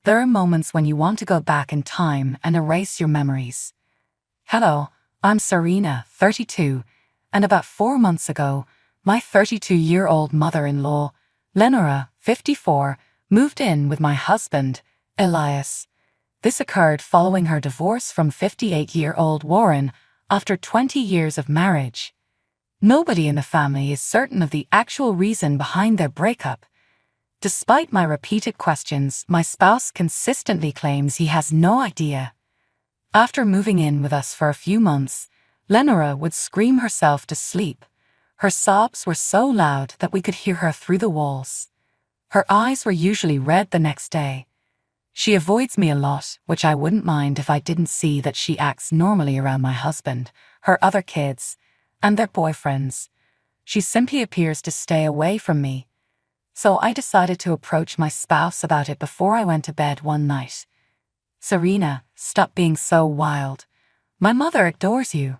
There are moments when you want to go back in time and erase your memories. Hello, I'm Serena, 32, and about 4 months ago, my 32-year-old mother-in-law, Lenora, 54, moved in with my husband, Elias. This occurred following her divorce from 58-year-old Warren after 20 years of marriage. Nobody in the family is certain of the actual reason behind their breakup. Despite my repeated questions, my spouse consistently claims he has no idea. After moving in with us for a few months, Lenora would scream herself to sleep. Her sobs were so loud that we could hear her through the walls. Her eyes were usually red the next day. She avoids me a lot, which I wouldn't mind if I didn't see that she acts normally around my husband, her other kids, and their boyfriends. She simply appears to stay away from me. So I decided to approach my spouse about it before I went to bed one night. "Serena, stop being so wild. My mother adores you."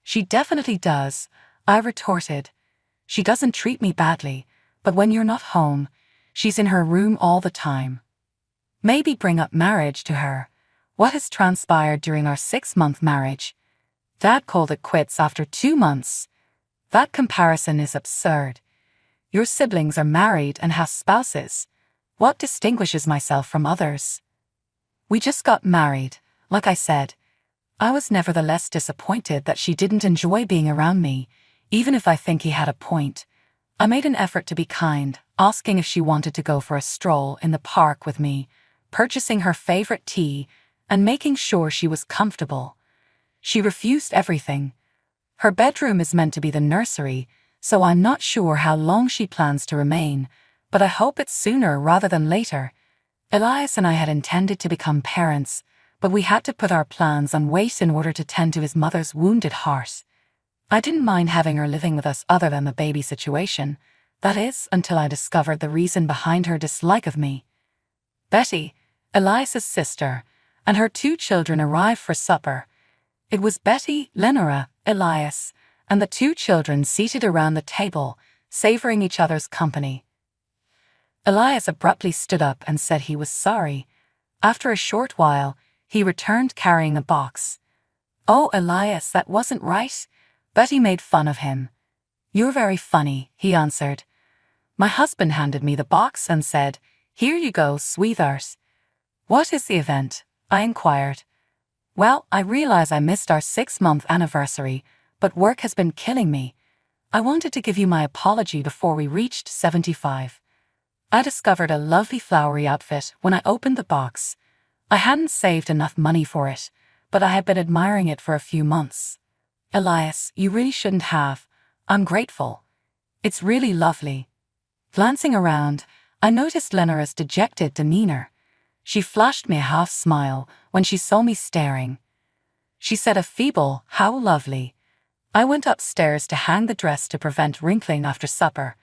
"She definitely does," I retorted. "She doesn't treat me badly, but when you're not home, she's in her room all the time." Maybe bring up marriage to her. What has transpired during our 6-month marriage? Dad called it quits after 2 months. That comparison is absurd. Your siblings are married and have spouses. What distinguishes myself from others? We just got married, like I said. I was nevertheless disappointed that she didn't enjoy being around me, even if I think he had a point. I made an effort to be kind, asking if she wanted to go for a stroll in the park with me, purchasing her favorite tea, and making sure she was comfortable. She refused everything. Her bedroom is meant to be the nursery, so I'm not sure how long she plans to remain, but I hope it's sooner rather than later. Elias and I had intended to become parents, but we had to put our plans on wait in order to tend to his mother's wounded heart. I didn't mind having her living with us other than the baby situation. That is, until I discovered the reason behind her dislike of me. Betty, Elias's sister, and her 2 children arrived for supper. It was Betty, Lenora, Elias, and the 2 children seated around the table, savoring each other's company. Elias abruptly stood up and said he was sorry. After a short while, he returned carrying a box. "Oh, Elias, that wasn't right." Betty made fun of him. "You're very funny," he answered. My husband handed me the box and said, "Here you go, sweetheart." "What is the event?" I inquired. "Well, I realize I missed our 6-month anniversary, but work has been killing me. I wanted to give you my apology before we reached 75. I discovered a lovely flowery outfit when I opened the box. I hadn't saved enough money for it, but I had been admiring it for a few months." "Elias, you really shouldn't have. I'm grateful. It's really lovely." Glancing around, I noticed Lenora's dejected demeanor. She flashed me a half-smile when she saw me staring. She said a feeble, "How lovely." I went upstairs to hang the dress to prevent wrinkling after supper.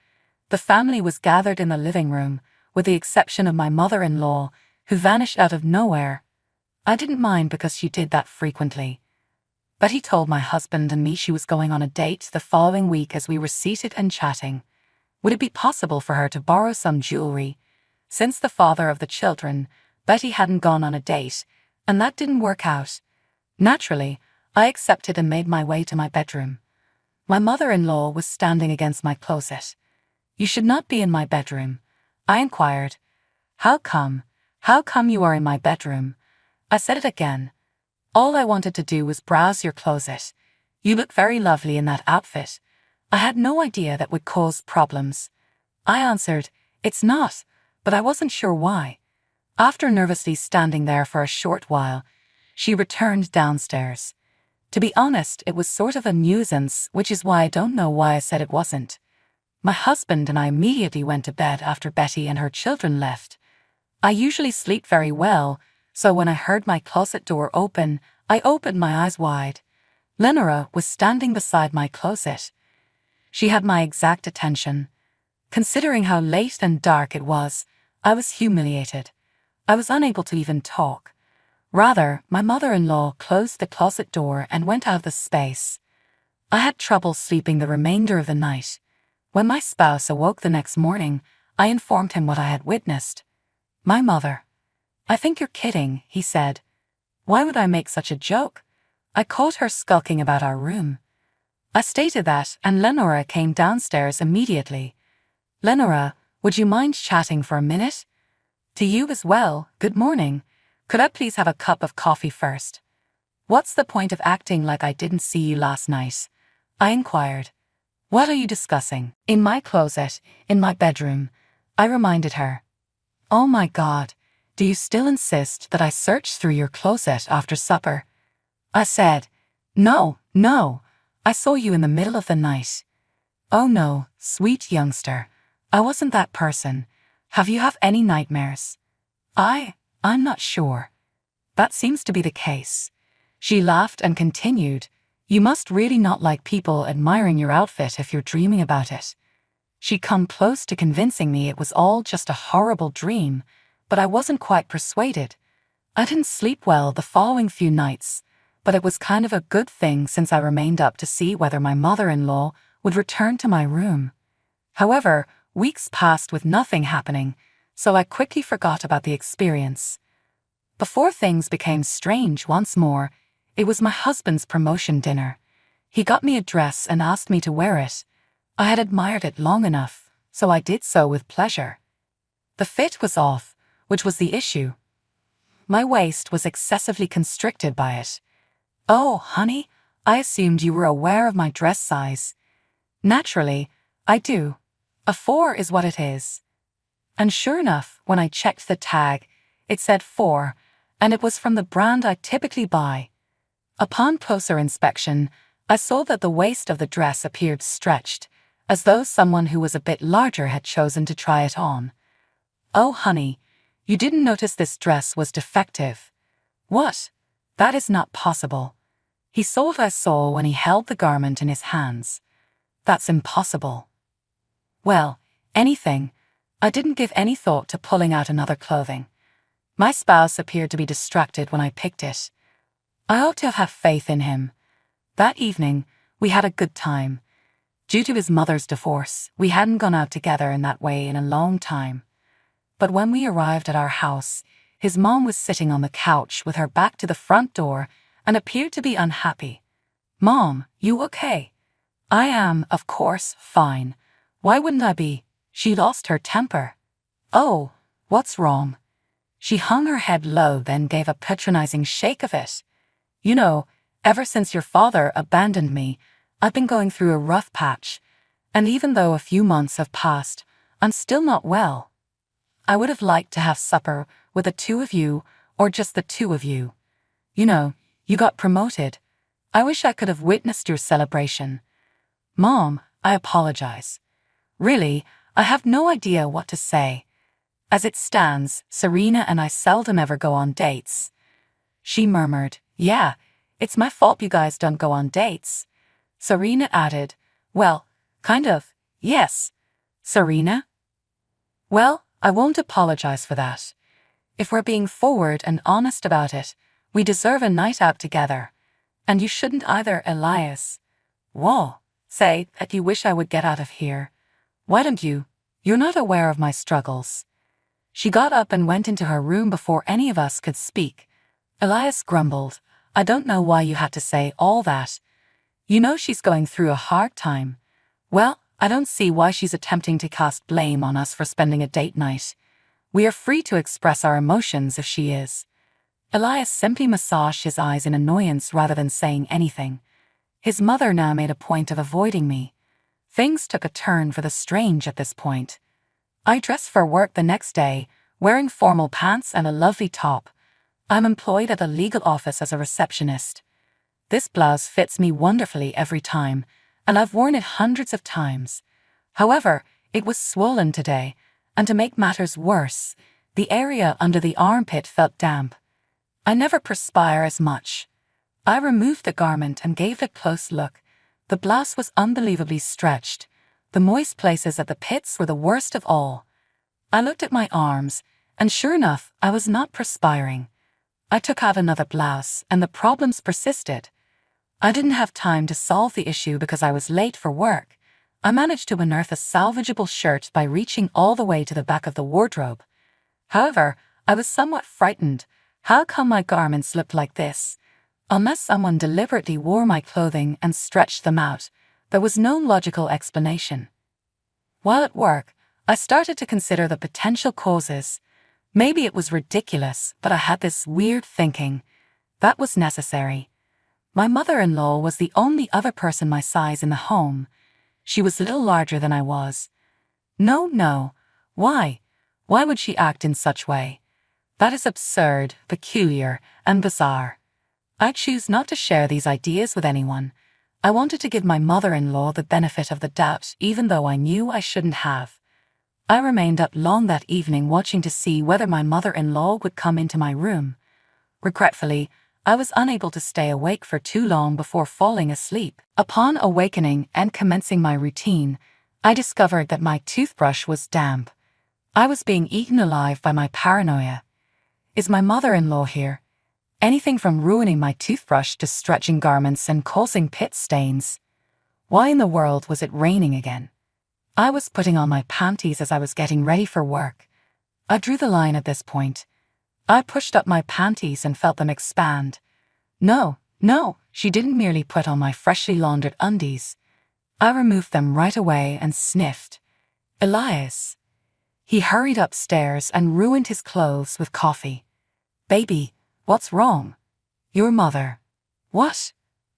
The family was gathered in the living room, with the exception of my mother-in-law, who vanished out of nowhere. I didn't mind because she did that frequently. Betty told my husband and me she was going on a date the following week as we were seated and chatting. Would it be possible for her to borrow some jewelry? Since the father of the children, Betty hadn't gone on a date, and that didn't work out. Naturally, I accepted and made my way to my bedroom. My mother-in-law was standing against my closet. "You should not be in my bedroom," I inquired. "How come? How come you are in my bedroom?" I said it again. "All I wanted to do was browse your closet. You look very lovely in that outfit." I had no idea that would cause problems. I answered, "It's not," but I wasn't sure why. After nervously standing there for a short while, she returned downstairs. To be honest, it was sort of a nuisance, which is why I don't know why I said it wasn't. My husband and I immediately went to bed after Betty and her children left. I usually sleep very well, so when I heard my closet door open, I opened my eyes wide. Lenora was standing beside my closet. She had my exact attention. Considering how late and dark it was, I was humiliated. I was unable to even talk. Rather, my mother-in-law closed the closet door and went out of the space. I had trouble sleeping the remainder of the night. When my spouse awoke the next morning, I informed him what I had witnessed. My mother. I think you're kidding, he said. Why would I make such a joke? I caught her skulking about our room. I stated that, and Lenora came downstairs immediately. Lenora, would you mind chatting for a minute? To you as well, good morning. Could I please have a cup of coffee first? What's the point of acting like I didn't see you last night? I inquired. What are you discussing? In my closet, in my bedroom, I reminded her. Oh my God, do you still insist that I search through your closet after supper? I said, No, I saw you in the middle of the night. Oh no, sweet youngster, I wasn't that person. Have you any nightmares? I'm not sure. That seems to be the case. She laughed and continued, You must really not like people admiring your outfit if you're dreaming about it. She'd come close to convincing me it was all just a horrible dream, but I wasn't quite persuaded. I didn't sleep well the following few nights, but it was kind of a good thing since I remained up to see whether my mother-in-law would return to my room. However, weeks passed with nothing happening, so I quickly forgot about the experience. Before things became strange once more, it was my husband's promotion dinner. He got me a dress and asked me to wear it. I had admired it long enough, so I did so with pleasure. The fit was off, which was the issue. My waist was excessively constricted by it. Oh, honey, I assumed you were aware of my dress size. Naturally, I do. A 4 is what it is. And sure enough, when I checked the tag, it said 4, and it was from the brand I typically buy. Upon closer inspection, I saw that the waist of the dress appeared stretched, as though someone who was a bit larger had chosen to try it on. Oh, honey, you didn't notice this dress was defective. What? That is not possible. He saw what I saw when he held the garment in his hands. That's impossible. Well, anything. I didn't give any thought to pulling out another clothing. My spouse appeared to be distracted when I picked it. I ought to have faith in him. That evening, we had a good time. Due to his mother's divorce, we hadn't gone out together in that way in a long time. But when we arrived at our house, his mom was sitting on the couch with her back to the front door and appeared to be unhappy. Mom, you okay? I am, of course, fine. Why wouldn't I be? She lost her temper. Oh, what's wrong? She hung her head low, then gave a patronizing shake of it. You know, ever since your father abandoned me, I've been going through a rough patch, and even though a few months have passed, I'm still not well. I would have liked to have supper with the two of you, or just the two of you. You know, you got promoted. I wish I could have witnessed your celebration. Mom, I apologize. Really, I have no idea what to say. As it stands, Serena and I seldom ever go on dates. She murmured, Yeah, it's my fault you guys don't go on dates. Serena added, Well, kind of, yes. Serena? Well, I won't apologize for that. If we're being forward and honest about it, we deserve a night out together. And you shouldn't either, Elias. Whoa, say that you wish I would get out of here. Why don't you? You're not aware of my struggles. She got up and went into her room before any of us could speak. Elias grumbled, I don't know why you had to say all that. You know she's going through a hard time. Well, I don't see why she's attempting to cast blame on us for spending a date night. We are free to express our emotions if she is. Elias simply massaged his eyes in annoyance rather than saying anything. His mother now made a point of avoiding me. Things took a turn for the strange at this point. I dressed for work the next day, wearing formal pants and a lovely top. I'm employed at a legal office as a receptionist. This blouse fits me wonderfully every time, and I've worn it hundreds of times. However, it was swollen today, and to make matters worse, the area under the armpit felt damp. I never perspire as much. I removed the garment and gave it a close look. The blouse was unbelievably stretched. The moist places at the pits were the worst of all. I looked at my arms, and sure enough, I was not perspiring. I took out another blouse, and the problems persisted. I didn't have time to solve the issue because I was late for work. I managed to unearth a salvageable shirt by reaching all the way to the back of the wardrobe. However, I was somewhat frightened. How come my garments looked like this? Unless someone deliberately wore my clothing and stretched them out, there was no logical explanation. While at work, I started to consider the potential causes. Maybe it was ridiculous, but I had this weird thinking. That was necessary. My mother-in-law was the only other person my size in the home. She was little larger than I was. No. Why? Why would she act in such way? That is absurd, peculiar, and bizarre. I choose not to share these ideas with anyone. I wanted to give my mother-in-law the benefit of the doubt, even though I knew I shouldn't have. I remained up long that evening watching to see whether my mother-in-law would come into my room. Regretfully, I was unable to stay awake for too long before falling asleep. Upon awakening and commencing my routine, I discovered that my toothbrush was damp. I was being eaten alive by my paranoia. Is my mother-in-law here? Anything from ruining my toothbrush to stretching garments and causing pit stains. Why in the world was it raining again? I was putting on my panties as I was getting ready for work. I drew the line at this point. I pushed up my panties and felt them expand. No, she didn't merely put on my freshly laundered undies. I removed them right away and sniffed. Elias. He hurried upstairs and ruined his clothes with coffee. Baby, what's wrong? Your mother. What?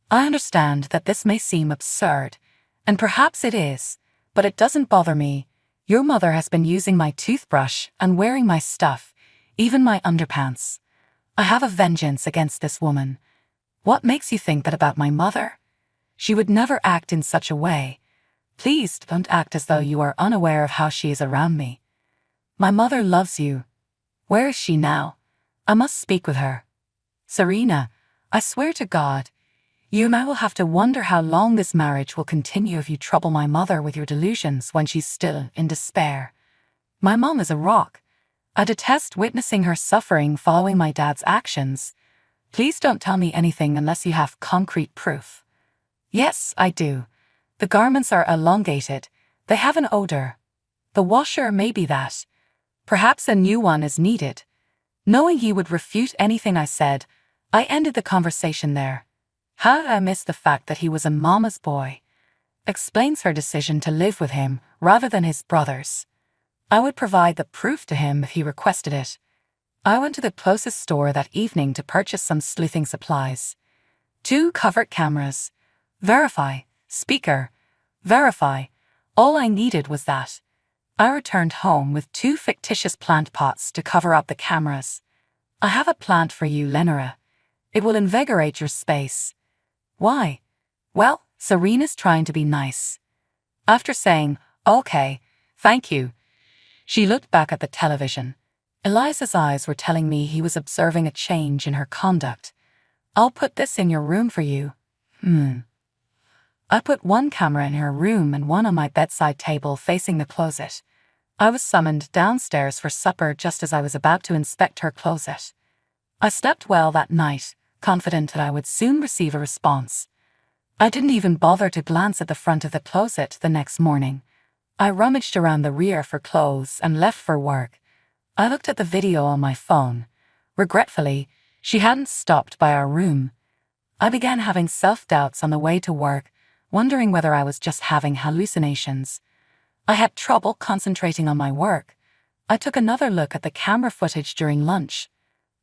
I understand that this may seem absurd, and perhaps it is, but it doesn't bother me. Your mother has been using my toothbrush and wearing my stuff, even my underpants. I have a vengeance against this woman. What makes you think that about my mother? She would never act in such a way. Please don't act as though you are unaware of how she is around me. My mother loves you. Where is she now? I must speak with her. Serena, I swear to God, you and I will have to wonder how long this marriage will continue if you trouble my mother with your delusions when she's still in despair. My mom is a rock. I detest witnessing her suffering following my dad's actions. Please don't tell me anything unless you have concrete proof. Yes, I do. The garments are elongated. They have an odor. The washer may be that. Perhaps a new one is needed. Knowing he would refute anything I said, I ended the conversation there. How did I miss the fact that he was a mama's boy? Explains her decision to live with him rather than his brothers. I would provide the proof to him if he requested it. I went to the closest store that evening to purchase some sleuthing supplies. 2 covert cameras. Verify. Speaker. Verify. All I needed was that. I returned home with 2 fictitious plant pots to cover up the cameras. I have a plant for you, Lenora. It will invigorate your space. Why? Well, Serena's trying to be nice. After saying, okay, thank you, she looked back at the television. Eliza's eyes were telling me he was observing a change in her conduct. I'll put this in your room for you. I put 1 camera in her room and 1 on my bedside table facing the closet. I was summoned downstairs for supper just as I was about to inspect her closet. I slept well that night, confident that I would soon receive a response. I didn't even bother to glance at the front of the closet the next morning. I rummaged around the rear for clothes and left for work. I looked at the video on my phone. Regretfully, she hadn't stopped by our room. I began having self-doubts on the way to work, wondering whether I was just having hallucinations. I had trouble concentrating on my work. I took another look at the camera footage during lunch.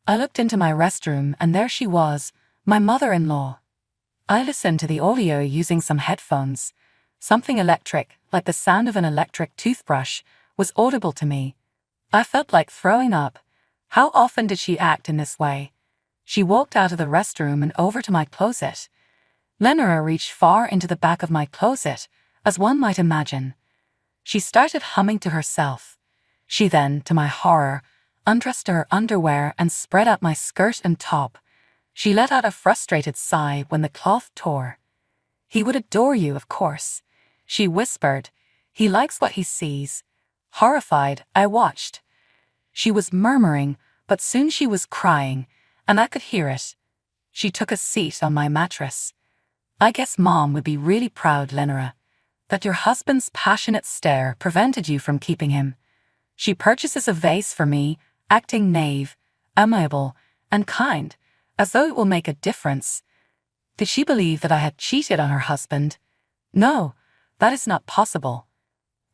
I looked into my restroom and there she was, my mother-in-law. I listened to the audio using some headphones. Something electric, like the sound of an electric toothbrush, was audible to me. I felt like throwing up. How often did she act in this way? She walked out of the restroom and over to my closet. Lenora reached far into the back of my closet, as one might imagine. She started humming to herself. She then, to my horror, undressed to her underwear and spread out my skirt and top. She let out a frustrated sigh when the cloth tore. He would adore you, of course. She whispered. He likes what he sees. Horrified, I watched. She was murmuring, but soon she was crying, and I could hear it. She took a seat on my mattress. I guess Mom would be really proud, Lenora, that your husband's passionate stare prevented you from keeping him. She purchases a vase for me, acting naive, amiable, and kind, as though it will make a difference. Did she believe that I had cheated on her husband? No, that is not possible.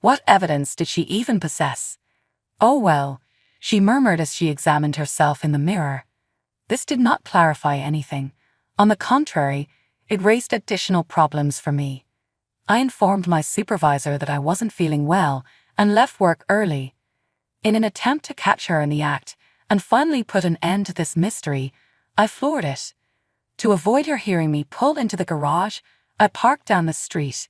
What evidence did she even possess? Oh well, she murmured as she examined herself in the mirror. This did not clarify anything. On the contrary, it raised additional problems for me. I informed my supervisor that I wasn't feeling well and left work early. In an attempt to catch her in the act and finally put an end to this mystery, I floored it. To avoid her hearing me pull into the garage, I parked down the street.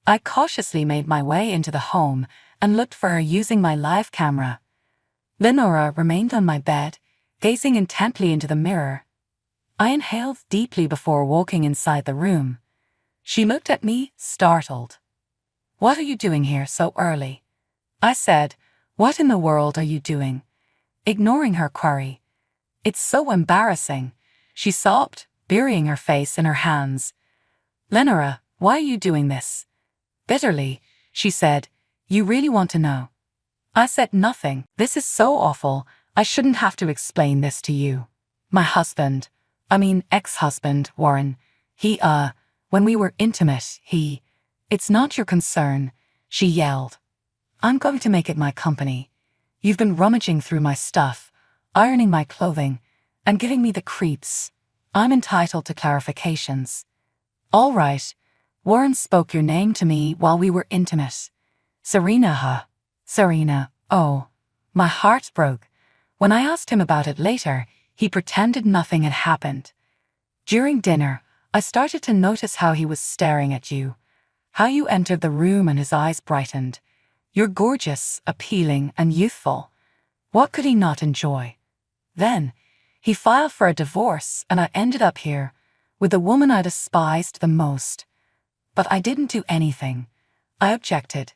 I cautiously made my way into the home and looked for her using my live camera. Lenora remained on my bed, gazing intently into the mirror. I inhaled deeply before walking inside the room. She looked at me, startled. "What are you doing here so early?" I said, "What in the world are you doing?" ignoring her query. "It's so embarrassing," she sobbed, burying her face in her hands. "Lenora, why are you doing this?" Bitterly, she said, "You really want to know?" I said nothing. "This is so awful. I shouldn't have to explain this to you. My husband, ex-husband, Warren, when we were intimate, it's not your concern," she yelled. "I'm going to make it my company. You've been rummaging through my stuff, ironing my clothing, and giving me the creeps. I'm entitled to clarifications." "All right. Warren spoke your name to me while we were intimate. Serena, Serena, oh." My heart broke. When I asked him about it later, he pretended nothing had happened. During dinner, I started to notice how he was staring at you, how you entered the room and his eyes brightened. You're gorgeous, appealing, and youthful. What could he not enjoy? Then, he filed for a divorce and I ended up here, with the woman I despised the most. But I didn't do anything. I objected.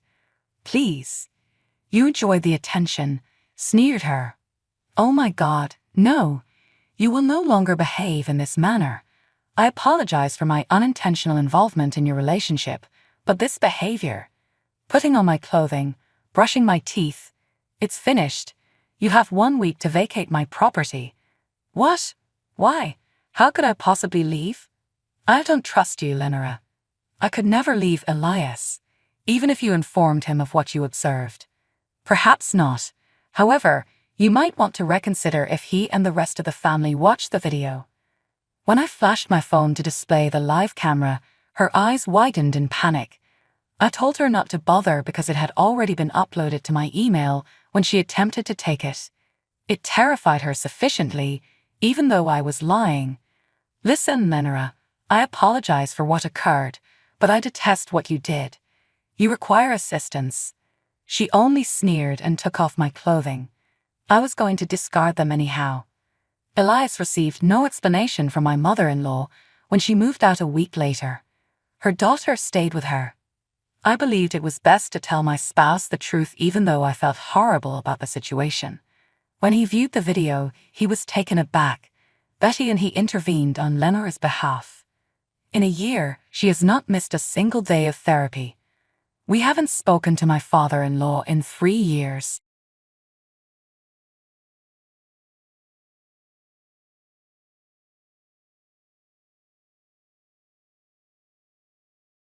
"Please." "You enjoyed the attention," sneered her. "Oh my God, no. You will no longer behave in this manner. I apologize for my unintentional involvement in your relationship, but this behavior, putting on my clothing, brushing my teeth, it's finished. You have 1 week to vacate my property." "What? Why? How could I possibly leave?" "I don't trust you, Lenora. I could never leave Elias, even if you informed him of what you observed." "Perhaps not. However, you might want to reconsider if he and the rest of the family watched the video." When I flashed my phone to display the live camera, her eyes widened in panic. I told her not to bother because it had already been uploaded to my email when she attempted to take it. It terrified her sufficiently, even though I was lying. "Listen, Lenora, I apologize for what occurred, but I detest what you did. You require assistance." She only sneered and took off my clothing. I was going to discard them anyhow. Elias received no explanation from my mother-in-law when she moved out a week later. Her daughter stayed with her. I believed it was best to tell my spouse the truth even though I felt horrible about the situation. When he viewed the video, he was taken aback. Betty and he intervened on Lenora's behalf. In a year, she has not missed a single day of therapy. We haven't spoken to my father-in-law in 3 years.